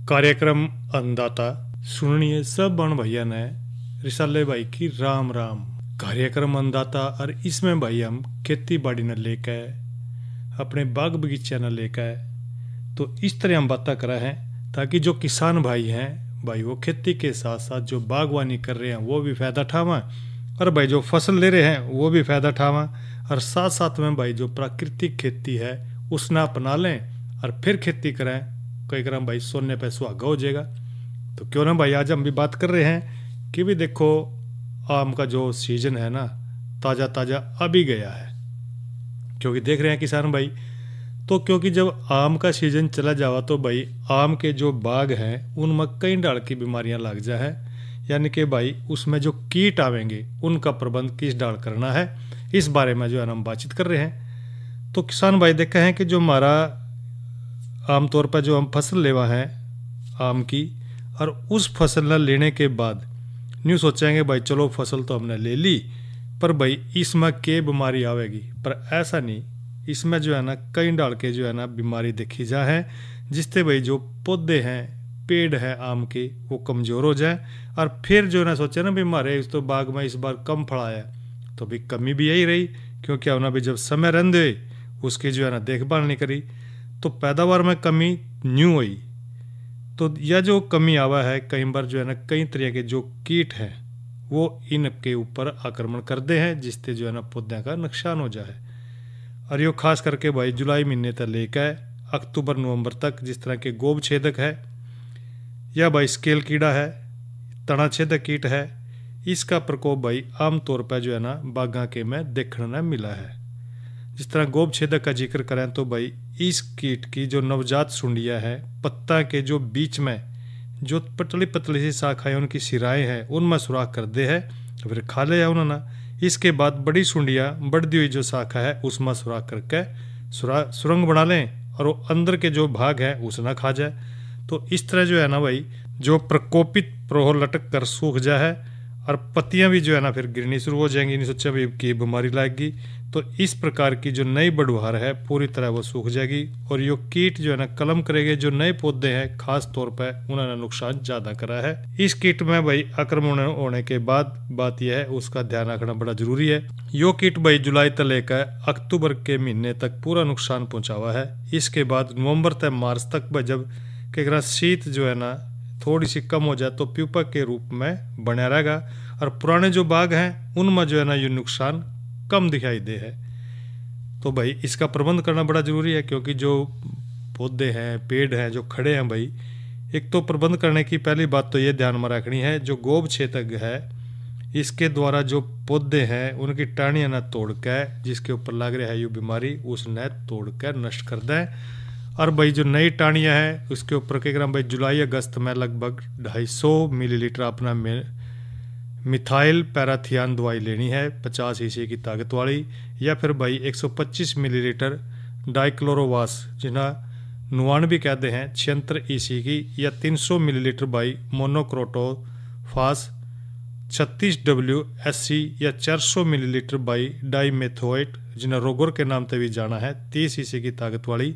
कार्यक्रम अन्नदाता सुनिए सब बन भैया ने रिसाले भाई की राम राम। कार्यक्रम अन्नदाता और इसमें भाई हम खेती बाड़ी न लेकर अपने बाग बगीचा न लेकर तो इस तरह हम बातें करा हैं ताकि जो किसान भाई हैं भाई वो खेती के साथ साथ जो बागवानी कर रहे हैं वो भी फायदा उठावा और भाई जो फसल ले रहे हैं वो भी फायदा उठावा और साथ साथ में भाई जो प्राकृतिक खेती है उसने अपना लें और फिर खेती करें। कई ग्राम भाई सोने पे सुहागा हो जाएगा। तो क्यों ना भाई आज हम भी बात कर रहे हैं कि भी देखो आम का जो सीजन है ना ताज़ा ताज़ा अभी गया है, क्योंकि देख रहे हैं किसान भाई तो क्योंकि जब आम का सीजन चला जावा तो भाई आम के जो बाग हैं उनमें कई डाल की बीमारियां लग जा है, यानी कि भाई उसमें जो कीट आवेंगे उनका प्रबंध किस डाल करना है इस बारे में जो है हम बातचीत कर रहे हैं। तो किसान भाई देखा है कि जो हमारा आमतौर पर जो हम फसल लेवा है आम की और उस फसल न लेने के बाद न्यू सोचेंगे भाई चलो फसल तो हमने ले ली पर भाई इसमें के बीमारी आवेगी, पर ऐसा नहीं। इसमें जो है ना कई डाल के जो है ना बीमारी देखी जा है जिससे भाई जो पौधे हैं पेड़ है आम के वो कमज़ोर हो जाए और फिर जो है ना सोचे ना भी हमारे इस तो बाग में इस बार कम फड़ा है तो भी कमी भी यही रही, क्योंकि हमने भी जब समय रहते उसकी जो है ना देखभाल नहीं करी तो पैदावार में कमी न्यू हुई। तो यह जो कमी आवा है कई बार जो है ना कई तरह के जो कीट हैं वो इनके ऊपर आक्रमण करते हैं जिससे जो है ना पौधे का नुकसान हो जाए। और यो खास करके भाई जुलाई महीने तक लेकर अक्टूबर नवंबर तक जिस तरह के गोब छेदक है या भाई स्केल कीड़ा है तना छेदक कीट है, इसका प्रकोप भाई आमतौर पर जो है ना बागा के में देखने न मिला है। जिस तरह गोब छेदक का जिक्र करें तो भाई इस कीट की जो नवजात सुंडियां है पत्ता के जो बीच में जो पतली पतली सी शाखाएं उनकी सिराएं हैं उनमें सुराख कर दे है, फिर खा ले उन्होंने। इसके बाद बड़ी सुंडियां बढ़ती हुई जो शाखा है उसमें सुराख करके सुरंग बना लें और वो अंदर के जो भाग है उस ना खा जाए। तो इस तरह जो है ना भाई जो प्रकोपित प्रोह लटक कर सूख जाए है और पत्तियां भी जो है ना फिर गिरनी शुरू हो जाएंगी, नहीं सोचा भी कि बीमारी लगेगी। तो इस प्रकार की जो नई बढ़वार है पूरी तरह वो सूख जाएगी और ये कीट जो है ना कलम करेंगे जो नए पौधे हैं खास तौर पर उन्होंने नुकसान ज्यादा करा है। इस कीट में भाई आक्रमण होने के बाद बात यह है उसका ध्यान रखना बड़ा जरूरी है। यो कीट भाई जुलाई तक लेकर अक्टूबर के महीने तक पूरा नुकसान पहुंचावा है। इसके बाद नवंबर तक मार्च तक भाई जब के शीत जो है ना थोड़ी सी कम हो जाए तो प्यूपा के रूप में बना रहेगा और पुराने जो बाग हैं उनमें जो है ना ये नुकसान कम दिखाई दे है। तो भाई इसका प्रबंध करना बड़ा जरूरी है, क्योंकि जो पौधे हैं पेड़ हैं जो खड़े हैं भाई एक तो प्रबंध करने की पहली बात तो ये ध्यान में रखनी है जो गोब छेदक है इसके द्वारा जो पौधे हैं उनकी टाणियां न तोड़ कर जिसके ऊपर लग रहा है ये बीमारी उसने तोड़ कर नष्ट कर दें। और भाई जो नई टाणियां हैं उसके ऊपर के ग्राम भाई जुलाई अगस्त में लगभग 250 मिलीलीटर अपना मिथाइल पैराथियान दवाई लेनी है 50 ईसी की ताकत वाली, या फिर भाई 125 मिलीलीटर डाइक्लोरोवास जिन्हें नुआन भी कहते हैं 76 ईसी की, या 300 मिलीलीटर भाई मोनोक्रोटोफास 36 WSC या 400 मिलीलीटर भाई डाइमेथोएट जिन्हें रोगोर के नाम से भी जाना है 30 ईसी की ताकत वाली,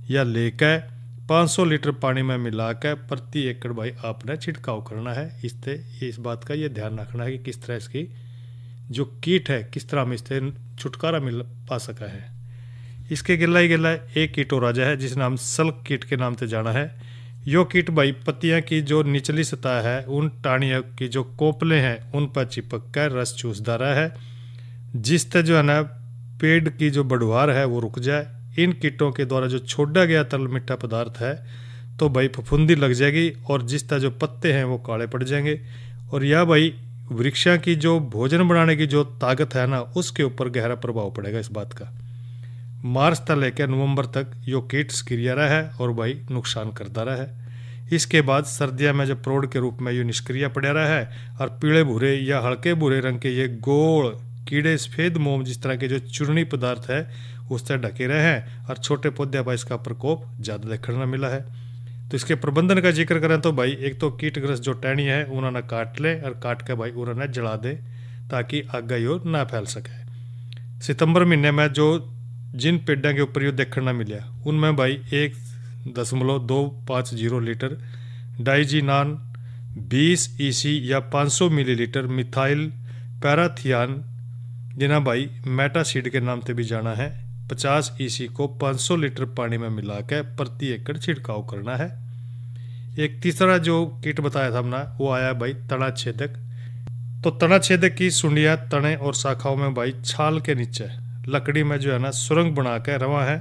या लेकर 500 लीटर पानी में मिलाकर प्रति एकड़ भाई आपने छिड़काव करना है। इससे इस बात का ये ध्यान रखना है कि किस तरह इसकी जो कीट है किस तरह हम इससे छुटकारा मिल पा सका है। इसके गिला ही गिला एक कीट और राजा है जिस नाम सल्क कीट के नाम से जाना है। यो कीट भाई पत्तियां की जो निचली सतह है उन टाणियों की जो कोपले हैं उन पर चिपक कर रस चूसदा रहा है, जिससे जो है ना पेड़ की जो बढ़वार है वो रुक जाए। इन कीटों के द्वारा जो छोड़ा गया तरल मीठा पदार्थ है तो भाई फफूंदी लग जाएगी और जिस तरह जो पत्ते हैं वो काले पड़ जाएंगे और यह भाई वृक्षा की जो भोजन बनाने की जो ताकत है ना उसके ऊपर गहरा प्रभाव पड़ेगा इस बात का। मार्च तक लेकर नवंबर तक यो कीट सक्रिय रहा है और भाई नुकसान करता रहा है। इसके बाद सर्दियों में जब प्रौढ़ के रूप में ये निष्क्रिय पड़ा रहा है और पीले भूरे या हल्के भूरे रंग के ये गोल कीड़े सफेद मोम जिस तरह के जो चूर्णी पदार्थ है उससे ढके रहे हैं और छोटे पौधे भाई इसका प्रकोप ज़्यादा देखने को मिला है। तो इसके प्रबंधन का जिक्र करें तो भाई एक तो कीटग्रस्त जो टहनी है उन्होंने काट ले और काट के भाई उन्होंने जला दे ताकि आगे यो ना फैल सके। सितंबर महीने में जो जिन पेड़ों के ऊपर यो देखने मिला उनमें भाई 1.250 लीटर डाइजीनान 20 EC या 500 मिलीलीटर मिथाइल पैराथियान, जिन्हें भाई मेटासीड के नाम से भी जाना है, 50 EC को 500 लीटर पानी में मिलाकर प्रति एकड़ छिड़काव करना है। एक तीसरा जो किट बताया था हमने वो आया भाई तना छेदक। तो तना छेदक की सुंडियाँ तने और शाखाओं में भाई छाल के नीचे लकड़ी में जो है ना सुरंग बना के रवा है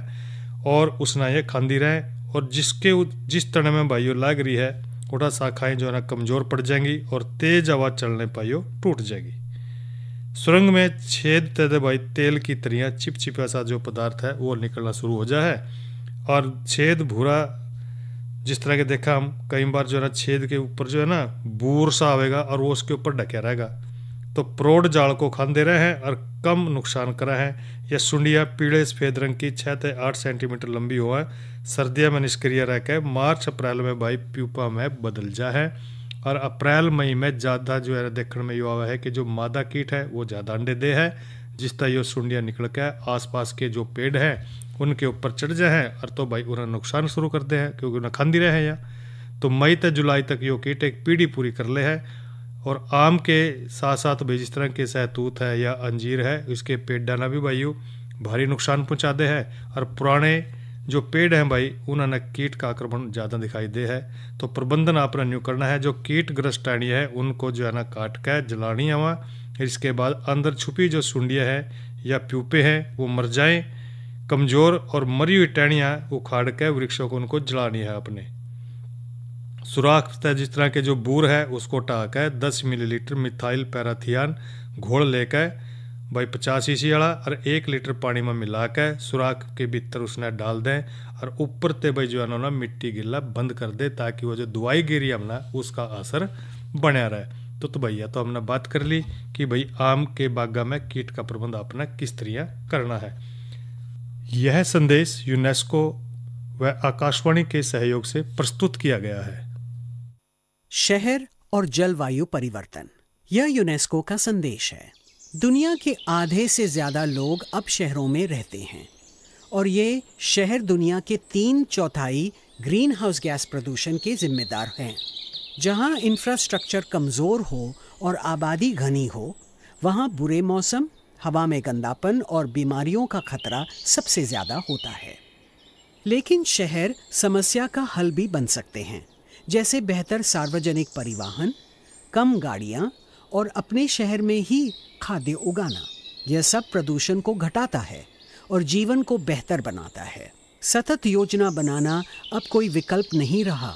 और उसने ये खांदी रहे, और जिस तने में भाई लाग रही है उड़ा शाखाएं जो है ना कमजोर पड़ जाएंगी और तेज आवाज चलने पर टूट जाएगी। सुरंग में छेद ते भाई तेल की तरियां चिपचिपा सा जो पदार्थ है वो निकलना शुरू हो जाए, और छेद भूरा जिस तरह के देखा हम कई बार जो है ना छेद के ऊपर जो है ना बूर सा आवेगा और वो उसके ऊपर ढके रहेगा। तो प्रौढ़ जाल को खांदे रहे हैं और कम नुकसान करा है। यह सुंडिया पीले सफेद रंग की 6 से 8 सेंटीमीटर लंबी हो है। सर्दियों में निष्क्रिय रह के मार्च अप्रैल में भाई प्यूपा में बदल जा है, और अप्रैल मई में ज़्यादा जो है देखने में युवा है कि जो मादा कीट है वो ज़्यादा अंडे दे है, जिस तरह ये सुंडिया निकल के आसपास के जो पेड़ है उनके ऊपर चढ़ जाए और तो भाई उन्हें नुकसान शुरू कर दे है, क्योंकि उन्हें खांदी रहे हैं यहाँ। तो मई से जुलाई तक यो कीट एक पीढ़ी पूरी कर ले है। और आम के साथ साथ भाई जिस तरह के सहतूत है या अंजीर है उसके पेड़ डाना भी भाई भारी नुकसान पहुँचा दे है, और पुराने जो पेड़ हैं भाई उन्होंने कीट का आक्रमण ज़्यादा दिखाई दे है। तो प्रबंधन आपने न्यू करना है, जो कीट ग्रस्त टहनी है उनको जो है ना काट कर जलानी है वहाँ। इसके बाद अंदर छुपी जो सुंडिया है या प्यूपे हैं वो मर जाएं। कमज़ोर और मरी हुई टहनियाँ उखाड़ के वृक्षों को उनको जलानी है अपने। सुराख जिस तरह के जो बूर है उसको टाकर 10 मिलीलीटर मिथाइल पैराथियान घोल लेकर भाई 50 EC वाला और 1 लीटर पानी में मिलाकर सुराख के भीतर उसने डाल दें, और ऊपर ते भाई जो है ना मिट्टी गिल्ला बंद कर दे, ताकि वो जो दवाई गिरी हमने उसका असर बना रहे। तो भैया तो हमने बात कर ली कि भाई आम के बागा में कीट का प्रबंध अपना किस तरह करना है। यह संदेश यूनेस्को व आकाशवाणी के सहयोग से प्रस्तुत किया गया है। शहर और जलवायु परिवर्तन, यह यूनेस्को का संदेश है। दुनिया के आधे से ज्यादा लोग अब शहरों में रहते हैं, और ये शहर दुनिया के 3/4 ग्रीन हाउस गैस प्रदूषण के जिम्मेदार हैं। जहां इंफ्रास्ट्रक्चर कमजोर हो और आबादी घनी हो, वहां बुरे मौसम, हवा में गंदापन और बीमारियों का खतरा सबसे ज्यादा होता है। लेकिन शहर समस्या का हल भी बन सकते हैं, जैसे बेहतर सार्वजनिक परिवहन, कम गाड़ियां और अपने शहर में ही खाद्य उगाना। यह सब प्रदूषण को घटाता है और जीवन को बेहतर बनाता है। सतत योजना बनाना अब कोई विकल्प नहीं रहा,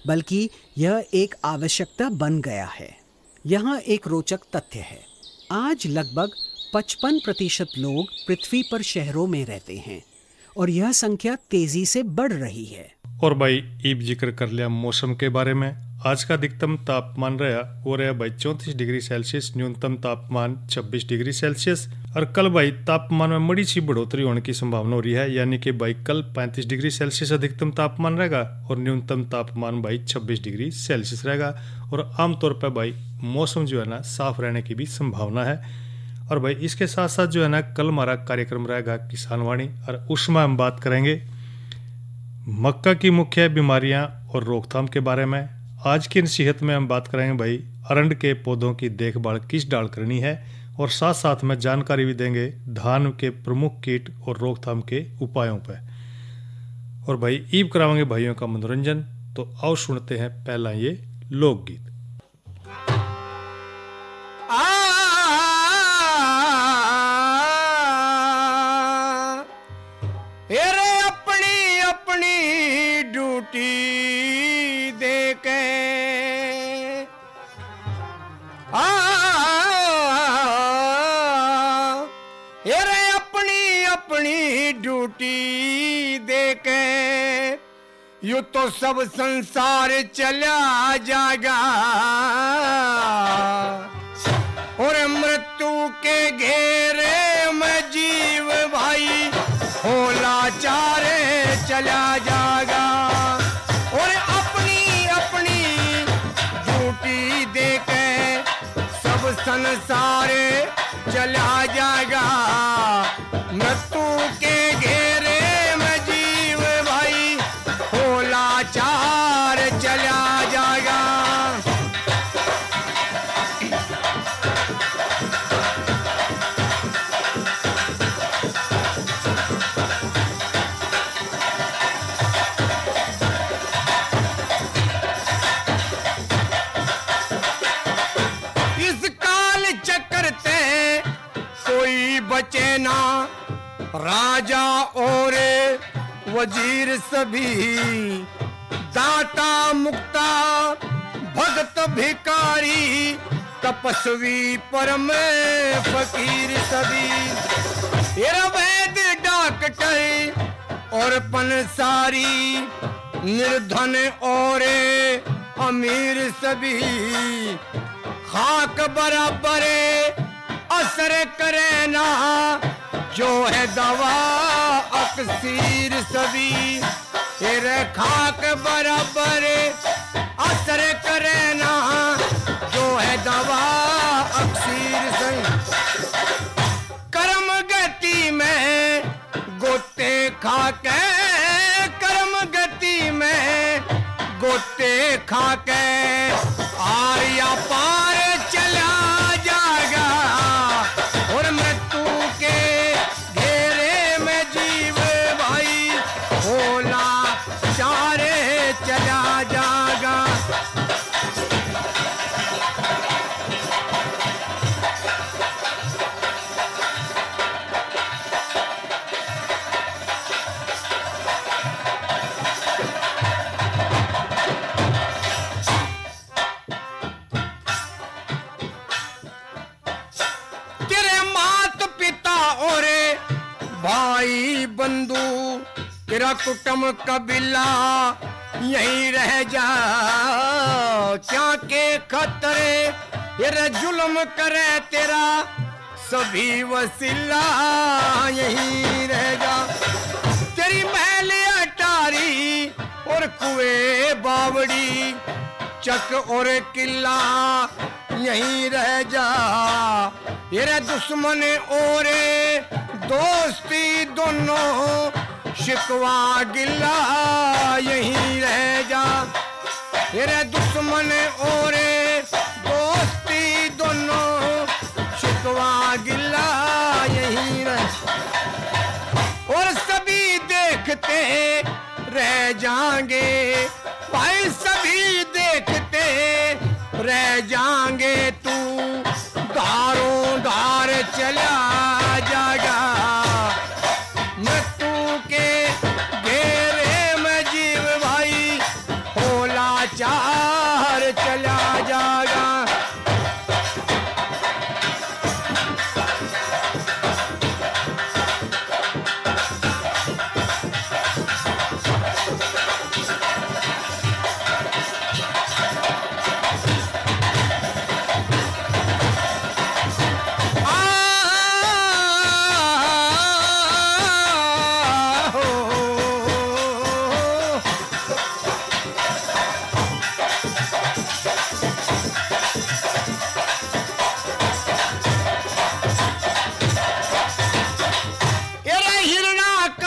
बल्कि यह एक आवश्यकता बन गया है। यहाँ एक रोचक तथ्य है, आज लगभग 55% लोग पृथ्वी पर शहरों में रहते हैं, और यह संख्या तेजी से बढ़ रही है। और भाई ईब जिक्र कर लिया मौसम के बारे में। आज का अधिकतम तापमान रहा भाई 34 डिग्री सेल्सियस, न्यूनतम तापमान 26 डिग्री सेल्सियस, और कल भाई तापमान में बड़ी सी बढ़ोतरी होने की संभावना हो रही है, यानी कि भाई कल 35 डिग्री सेल्सियस अधिकतम तापमान रहेगा और न्यूनतम तापमान भाई 26 डिग्री सेल्सियस रहेगा। और आमतौर पर भाई मौसम जो है ना साफ रहने की भी संभावना है। और भाई इसके साथ साथ जो है ना कल हमारा कार्यक्रम रहेगा किसानवाणी, और उसमें हम बात करेंगे मक्का की मुख्य बीमारियां और रोकथाम के बारे में। आज की नसीहत में हम बात करेंगे भाई अरंड के पौधों की देखभाल किस डाल करनी है, और साथ साथ में जानकारी भी देंगे धान के प्रमुख कीट और रोकथाम के उपायों पर। और भाई ईब कराएंगे भाइयों का मनोरंजन। तो आओ सुनते हैं पहला ये लोकगीत। यू तो सब संसार चला जाएगा, और मृत्यु के घेरे में जीव भाई होला चारे चला जाएगा। और अपनी अपनी ड्यूटी देके सब संसार चला जाएगा। मृत्यु के घेरे में जीव भाई होला चार चला जाएगा। बचे ना राजा और वजीर सभी, दाता मुक्ता भगत भिकारी, तपस्वी परम फकीर सभी। वैद डॉक्टर और पंसारी, निर्धन और अमीर सभी, खाक बराबर असर करे ना, जो है दवा अक्सीर सभी। तेरे खाक बराबर असर करे ना, जो है दवा अक्सीर सभी। कर्म गति में गोते खाके, कर्म गति में गोते खाके, आर्या पार चला जाएगा। और मृत्यु के घेरे में जीव भाई होला चारे चला जाएगा। भाई बंधु तेरा कुटुंब कबीला यहीं रह जा, क्या के खतरे तेरा जुल्म करे तेरा सभी वसीला यहीं रह जा। तेरी महल अटारी और कुएं बावड़ी, चक और किला यहीं रह जा। तेरे दुश्मन और दोस्ती दोनों शिकवा गिला यहीं रह जा। तेरे दुश्मन और दोस्ती दोनों शिकवा गिला यहीं रह। और सभी देखते रह जाएंगे भाई, सभी देखते रह जाएंगे, तू धारों धार चला जाएगा। मृत्यु के घेरे में जीव भाई होला चार चला जाएगा।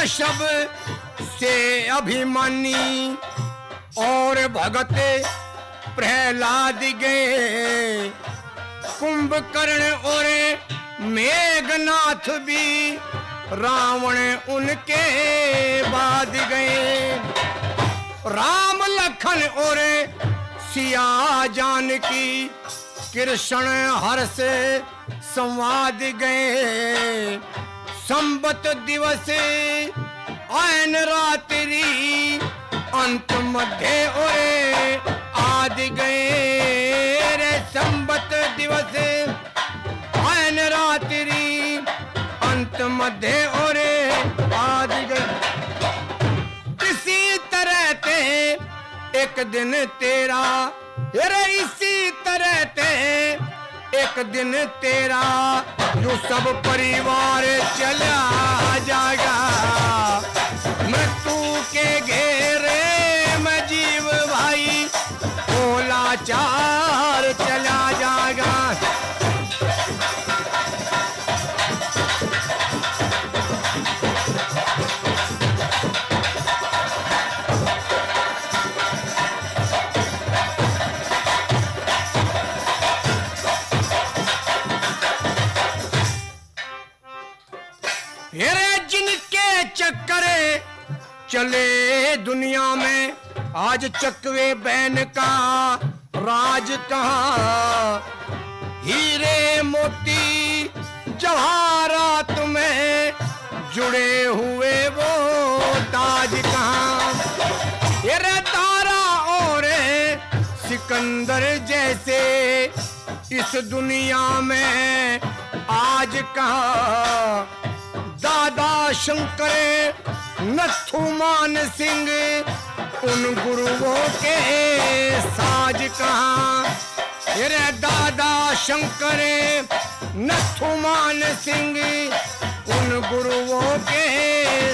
शब से अभिमानी और भगत प्रहलाद गए, कुंभकर्ण और मेघनाथ भी रावण उनके बाद गए। राम लखन और सिया जानकी कृष्ण हर्ष संवाद गए। संबत दिवस आयन रात्रि अंत मध्य और आदि गए रे। संबत दिवस आयन रात्रि अंत मध्य और आदि गए। इसी तरह ते एक दिन तेरा रे, इसी तरह ते एक दिन तेरा यू सब परिवार चला जाएगा। मृत्यु के घेरे में जीव भाई होला चार चला जाएगा। चले दुनिया में आज चकवे बैन का राज कहाँ, हीरे मोती जवाहरात में जुड़े हुए वो ताज कहाँ। ये तारा और सिकंदर जैसे इस दुनिया में आज कहाँ, दादा शंकर नथुमान सिंह उन गुरुओं के साज कहाँ। तेरे दादा शंकर नथुमान सिंह उन गुरुओं के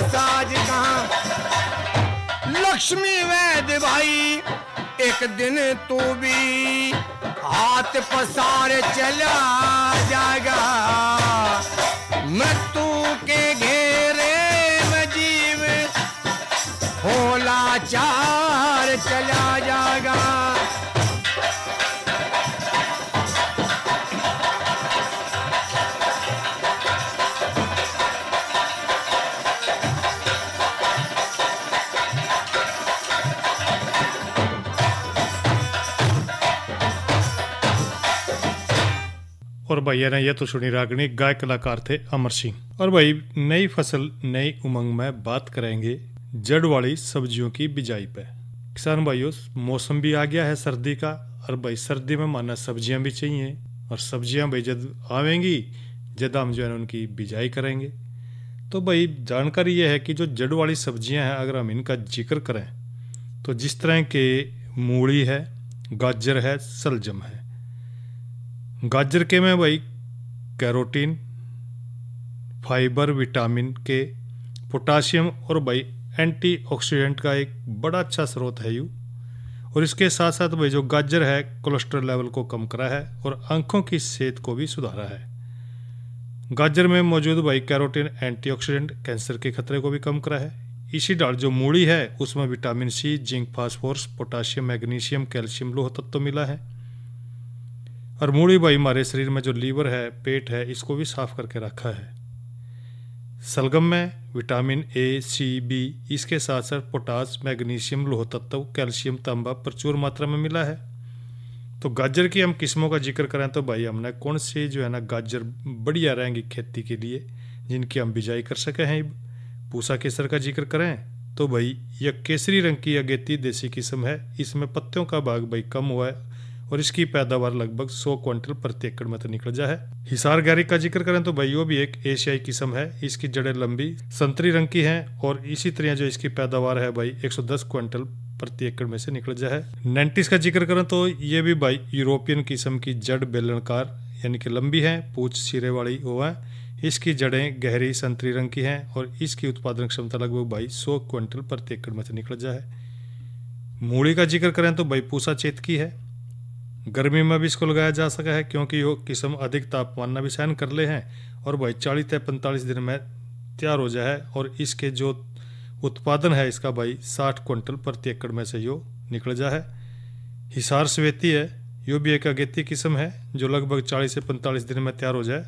साज कहाँ। लक्ष्मी वैद्य भाई एक दिन तू भी हाथ पसार चला जाएगा, मृत्यु के घेरे में जीव होला चार चला जाएगा। और भैया ने ये तो सुनी रागनी, गाय कलाकार थे अमर सिंह। और भाई नई फसल नई उमंग में बात करेंगे जड़ वाली सब्जियों की बिजाई पे। किसान भाइयों, मौसम भी आ गया है सर्दी का, और भाई सर्दी में माना सब्जियां भी चाहिए, और सब्जियां भाई जब आवेंगी जब हम जो है उनकी बिजाई करेंगे। तो भाई जानकारी यह है कि जो जड़ वाली सब्जियां हैं, अगर हम इनका जिक्र करें तो जिस तरह के मूली है, गाजर है, सलजम है। गाजर के में भाई कैरोटीन, फाइबर, विटामिन के, पोटाशियम और भाई एंटीऑक्सीडेंट का एक बड़ा अच्छा स्रोत है यू। और इसके साथ साथ भाई जो गाजर है कोलेस्ट्रॉल लेवल को कम करा है और आंखों की सेहत को भी सुधारा है। गाजर में मौजूद भाई कैरोटीन एंटीऑक्सीडेंट कैंसर के खतरे को भी कम करा है। इसी डाल जो मूली है उसमें vitamin C, zinc, phosphorus, potassium, magnesium, calcium, लोह तत्व मिला है। और मूली भाई हमारे शरीर में जो लीवर है, पेट है, इसको भी साफ करके रखा है। सलगम में विटामिन ए, सी, बी, इसके साथ साथ पोटास, मैग्नीशियम, लोह तत्व, कैल्शियम, तांबा प्रचुर मात्रा में मिला है। तो गाजर की हम किस्मों का जिक्र करें तो भाई हमने कौन सी जो है ना गाजर बढ़िया रहेंगी खेती के लिए, जिनकी हम बिजाई कर सके हैं। पूसा केसर का जिक्र करें तो भाई यह केसरी रंग की अगेती देसी किस्म है। इसमें पत्तियों का भाग भाई कम हुआ है और इसकी पैदावार लगभग 100 क्विंटल प्रति एकड़ में तो निकल जा है। हिसार गैरिक का जिक्र करें तो भाई वो भी एक एशियाई किस्म है। इसकी जड़ें लंबी संतरी रंग की हैं और इसी तरह जो इसकी पैदावार है भाई 110 क्विंटल प्रति एकड़ में से निकल जा है। नेंटिस का जिक्र करें तो ये भी भाई यूरोपियन किस्म की जड़ बेलनकार यानी कि लंबी है, पूछ सिरे वाली वो है। इसकी जड़ें गहरी संतरी रंग की हैं और इसकी उत्पादन क्षमता लगभग भाई 100 क्विंटल प्रति एकड़ में से निकल जा है। मूली का जिक्र करें तो भाई पूसा चेत की है। गर्मी में भी इसको लगाया जा सका है क्योंकि ये किस्म अधिक तापमान भी सहन कर ले हैं और भाई 40 से 45 दिन में तैयार हो जाए और इसके जो उत्पादन है इसका भाई 60 क्विंटल प्रति एकड़ में से यो निकल जा है। हिसार स्वेती है, यो भी एक अगेती किस्म है जो लगभग 40 से 45 दिन में तैयार हो जाए।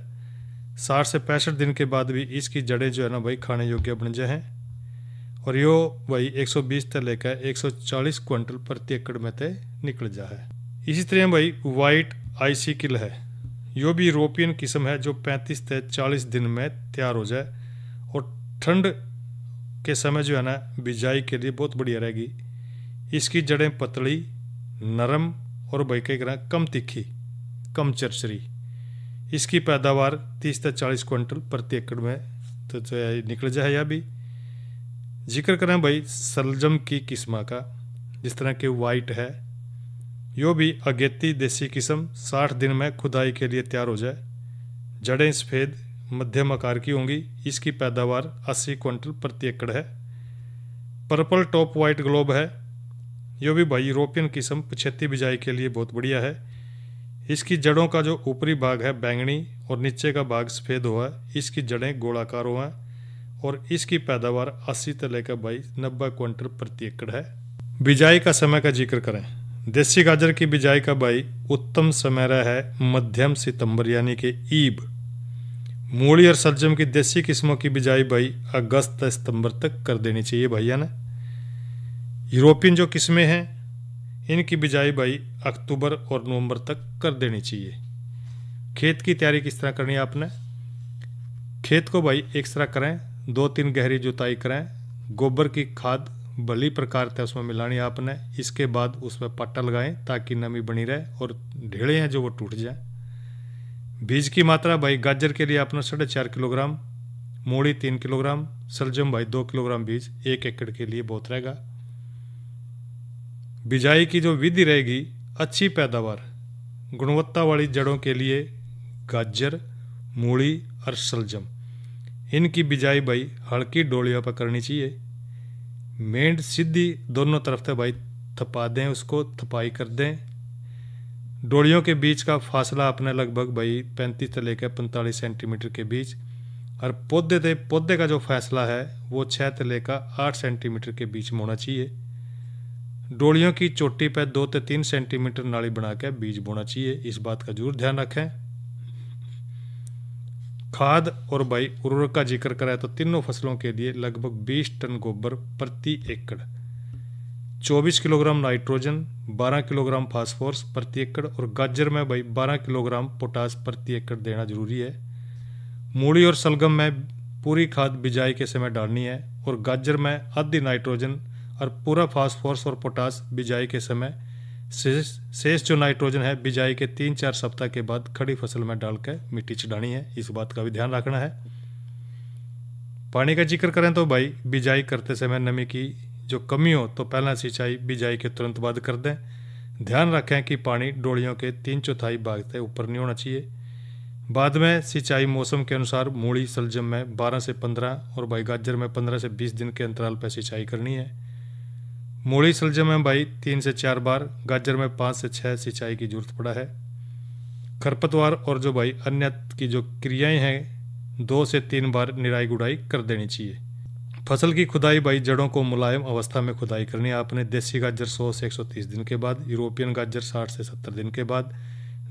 60 से 65 दिन के बाद भी इसकी जड़ें जो है ना भाई खाने योग्य बन जाए हैं और यो भाई 120 से लेकर 140 क्विंटल प्रति एकड़ में ते निकल जा है। इसी तरह भाई वाइट आइसिकल है, यो भी यूरोपियन किस्म है जो 35 से 40 दिन में तैयार हो जाए और ठंड के समय जो है ना बिजाई के लिए बहुत बढ़िया रहेगी। इसकी जड़ें पतली, नरम और भाई कई तरह कम तीखी, कम चरचरी। इसकी पैदावार 30 से 40 क्विंटल प्रति एकड़ में तो निकल जाए। या भी जिक्र करें भाई सलजम की किस्म का, जिस तरह के वाइट है, यो भी अगेती देसी किस्म 60 दिन में खुदाई के लिए तैयार हो जाए। जड़ें सफ़ेद मध्यम आकार की होंगी। इसकी पैदावार 80 क्विंटल प्रति एकड़ है। पर्पल टॉप वाइट ग्लोब है, यो भी भाई यूरोपियन किस्म 75 बिजाई के लिए बहुत बढ़िया है। इसकी जड़ों का जो ऊपरी भाग है बैंगनी और नीचे का भाग सफ़ेद हुआ है। इसकी जड़ें गोलाकार हुआ है और इसकी पैदावार 80 से लेकर भाई 90 क्विंटल प्रति एकड़ है। बिजाई का समय का जिक्र करें, देसी गाजर की बिजाई का भाई उत्तम समय रहा है मध्यम सितंबर यानी कि ईब। मूली और सलजम की देसी किस्मों की बिजाई भाई अगस्त सितंबर तक कर देनी चाहिए भैया ने। यूरोपियन जो किस्में हैं इनकी बिजाई भाई अक्टूबर और नवंबर तक कर देनी चाहिए। खेत की तैयारी किस तरह करनी है आपने? खेत को भाई एक तरह करें, 2-3 गहरी जुताई करें, गोबर की खाद भली प्रकार से उसमें मिलानी है आपने। इसके बाद उसमें पट्टा लगाएं ताकि नमी बनी रहे और ढेड़े हैं जो वो टूट जाए। बीज की मात्रा भाई गाजर के लिए आपने 4.5 किलोग्राम, मूली 3 किलोग्राम, शलजम भाई 2 किलोग्राम बीज 1 एकड़ के लिए बहुत रहेगा। बिजाई की जो विधि रहेगी, अच्छी पैदावार गुणवत्ता वाली जड़ों के लिए गाजर, मूली और शलजम, इनकी बिजाई भाई हल्की डोलियों पर करनी चाहिए। मेंढ सीधी दोनों तरफ से भाई थपा दें, उसको थपाई कर दें। डोलियों के बीच का फासला अपने लगभग भाई 35 से लेकर 45 सेंटीमीटर के बीच, और पौधे का जो फैसला है वो 6 से लेकर 8 सेंटीमीटर के बीच में होना चाहिए। डोलियों की चोटी पर 2 से 3 सेंटीमीटर नाली बनाकर बीज बोना चाहिए, इस बात का जरूर ध्यान रखें। खाद और भाई उर्वरक का जिक्र करें तो तीनों फसलों के लिए लगभग 20 टन गोबर प्रति एकड़, 24 किलोग्राम नाइट्रोजन, 12 किलोग्राम फास्फोरस प्रति एकड़ और गाजर में भाई 12 किलोग्राम पोटास प्रति एकड़ देना जरूरी है। मूली और शलगम में पूरी खाद बिजाई के समय डालनी है और गाजर में आधी नाइट्रोजन और पूरा फास्फोरस और पोटास बिजाई के समय, शेष जो नाइट्रोजन है बिजाई के 3-4 सप्ताह के बाद खड़ी फसल में डालकर मिट्टी चढ़ानी है, इस बात का भी ध्यान रखना है। पानी का जिक्र करें तो भाई बिजाई करते समय नमी की जो कमी हो तो पहला सिंचाई बिजाई के तुरंत बाद कर दें। ध्यान रखें कि पानी डोलियों के 3/4 भाग से ऊपर नहीं होना चाहिए। बाद में सिंचाई मौसम के अनुसार मूली शलजम में 12 से 15 और भाई गाजर में 15 से 20 दिन के अंतराल पर सिंचाई करनी है। मूली शलजम में भाई 3 से 4 बार, गाजर में 5 से 6 सिंचाई की जरूरत पड़ा है। खरपतवार और जो भाई अन्य की जो क्रियाएं हैं 2 से 3 बार निराई गुड़ाई कर देनी चाहिए। फसल की खुदाई भाई जड़ों को मुलायम अवस्था में खुदाई करनी है आपने। देसी गाजर 100 से 130 दिन के बाद, यूरोपियन गाजर 60 से 70 दिन के बाद,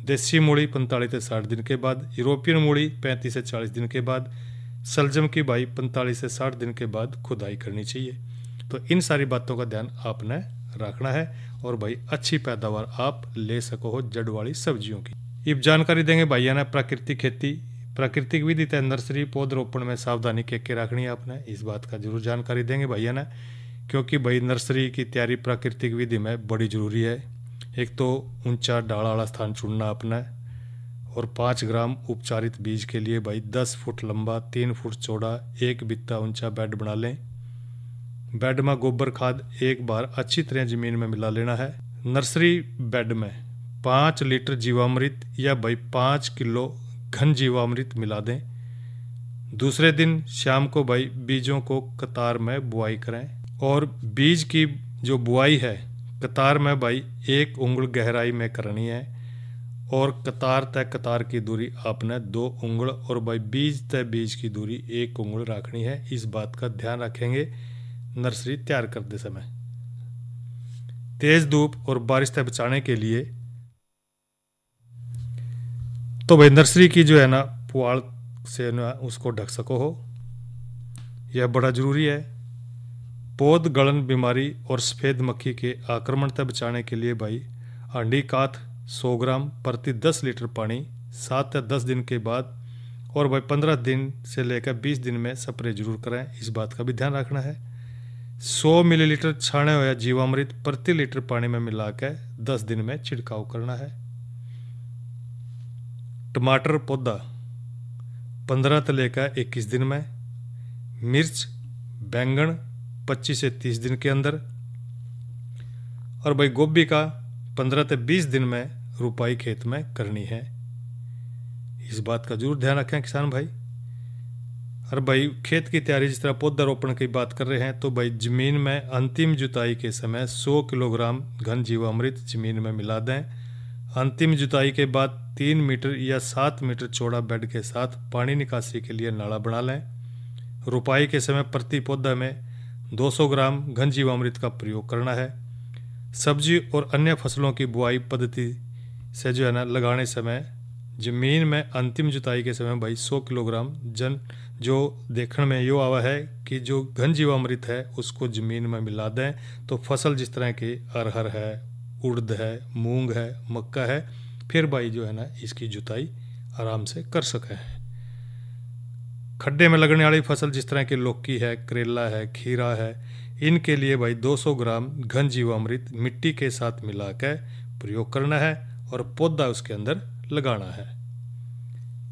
देसी मूली 45 से 60 दिन के बाद, यूरोपियन मूली 35 से 40 दिन के बाद, शलजम की भाई 45 से 60 दिन के बाद खुदाई करनी चाहिए। तो इन सारी बातों का ध्यान आपने रखना है और भाई अच्छी पैदावार आप ले सको हो जड़ वाली सब्जियों की। अब जानकारी देंगे भैया ने प्राकृतिक खेती, प्राकृतिक विधि तय नर्सरी पौधरोपण में सावधानी के रखनी है आपने, इस बात का जरूर जानकारी देंगे भैया ने, क्योंकि भाई नर्सरी की तैयारी प्राकृतिक विधि में बड़ी जरूरी है। एक तो ऊंचा डाला वाला स्थान चुनना आपने और 5 ग्राम उपचारित बीज के लिए भाई 10 फुट लंबा 3 फुट चौड़ा 1 बित्ता ऊंचा बेड बना लें। बेड में गोबर खाद एक बार अच्छी तरह जमीन में मिला लेना है। नर्सरी बेड में 5 लीटर जीवामृत या भाई 5 किलो घन जीवामृत मिला दें। दूसरे दिन शाम को भाई बीजों को कतार में बुआई करें और बीज की जो बुआई है कतार में भाई 1 उंगल गहराई में करनी है और कतार तय कतार की दूरी आपने 2 उंगल और भाई बीज तय बीज की दूरी 1 उंगल रखनी है, इस बात का ध्यान रखेंगे नर्सरी तैयार करते समय। तेज धूप और बारिश से बचाने के लिए तो भाई नर्सरी की जो है ना पुआल से ना उसको ढक सको हो, यह बड़ा जरूरी है। पौध गलन बीमारी और सफ़ेद मक्खी के आक्रमण से बचाने के लिए भाई हांडी काथ 100 ग्राम प्रति 10 लीटर पानी 7 से 10 दिन के बाद और भाई 15 दिन से लेकर 20 दिन में स्प्रे जरूर करें, इस बात का भी ध्यान रखना है। 100 मिलीलीटर छाने हुआ जीवामृत प्रति लीटर पानी में मिलाकर 10 दिन में छिड़काव करना है। टमाटर पौधा 15 से लेकर 21 दिन में, मिर्च बैंगन 25 से 30 दिन के अंदर और भाई गोभी का 15 से 20 दिन में रुपाई खेत में करनी है, इस बात का जरूर ध्यान रखें किसान भाई। और भाई खेत की तैयारी जिस तरह पौधारोपण की बात कर रहे हैं तो भाई जमीन में अंतिम जुताई के समय 100 किलोग्राम घन जीवामृत जमीन में मिला दें। अंतिम जुताई के बाद 3 मीटर या 7 मीटर चौड़ा बेड के साथ पानी निकासी के लिए नाला बना लें। रुपाई के समय प्रति पौधा में 200 ग्राम घन जीवामृत का प्रयोग करना है। सब्जी और अन्य फसलों की बुआई पद्धति से जो है ना लगाने समय जमीन में अंतिम जुताई के समय भाई 100 किलोग्राम जो देखने में यो आवा है कि जो घन जीवामृत है उसको ज़मीन में मिला दें तो फसल जिस तरह की अरहर है, उड़द है, मूंग है, मक्का है, फिर भाई जो है ना इसकी जुताई आराम से कर सके हैं। खड्डे में लगने वाली फसल जिस तरह की लौकी है, करेला है, खीरा है, इनके लिए भाई 200 ग्राम घन जीवामृत मिट्टी के साथ मिला के प्रयोग करना है और पौधा उसके अंदर लगाना है।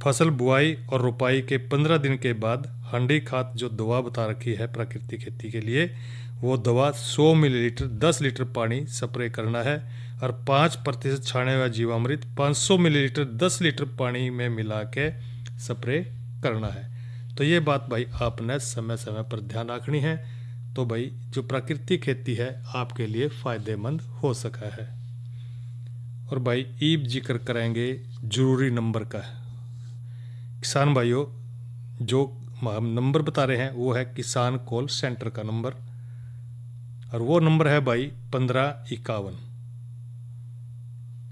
फसल बुआई और रोपाई के 15 दिन के बाद हंडी खाद जो दवा बता रखी है प्राकृतिक खेती के लिए, वो दवा 100 मिलीलीटर 10 लीटर पानी स्प्रे करना है और 5% छाने हुआ जीवामृत 500 मिलीलीटर 10 लीटर पानी में मिला के स्प्रे करना है। तो ये बात भाई आपने समय समय पर ध्यान रखनी है, तो भाई जो प्राकृतिक खेती है आपके लिए फ़ायदेमंद हो सका है। और भाई ईब जिक्र करेंगे जरूरी नंबर का। किसान भाइयों, जो हम नंबर बता रहे हैं वो है किसान कॉल सेंटर का नंबर, और वो नंबर है भाई 1551।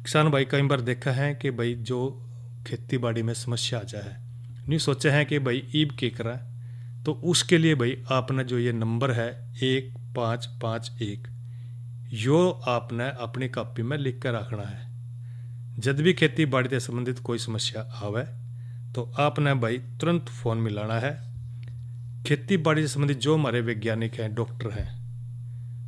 किसान भाई कई बार देखा है कि भाई जो खेती बाड़ी में समस्या आ जाए, नहीं सोचा है कि भाई ईब के करा, तो उसके लिए भाई आपने जो ये नंबर है 1551, यो आपने अपनी कॉपी में लिख कर रखना है। जब भी खेती बाड़ी से संबंधित कोई समस्या आवे तो आपने भाई तुरंत फ़ोन मिलाना है। खेती बाड़ी से संबंधित जो हमारे वैज्ञानिक हैं, डॉक्टर हैं,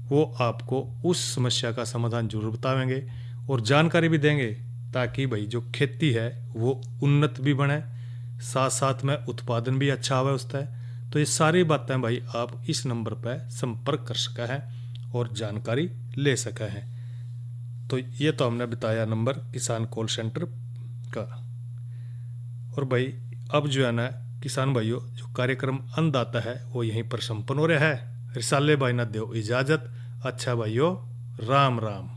वो आपको उस समस्या का समाधान जरूर बताएंगे और जानकारी भी देंगे, ताकि भाई जो खेती है वो उन्नत भी बने, साथ साथ में उत्पादन भी अच्छा आवे उसका। तो ये सारी बातें भाई आप इस नंबर पर संपर्क कर सका है और जानकारी ले सका है। तो ये तो हमने बताया नंबर किसान कॉल सेंटर का। और भाई अब जो है ना किसान भाइयों, जो कार्यक्रम अन्नदाता है वो यहीं पर संपन्न हो रहा है। रिसाले भाई ना दो इजाज़त। अच्छा भाइयों, राम राम।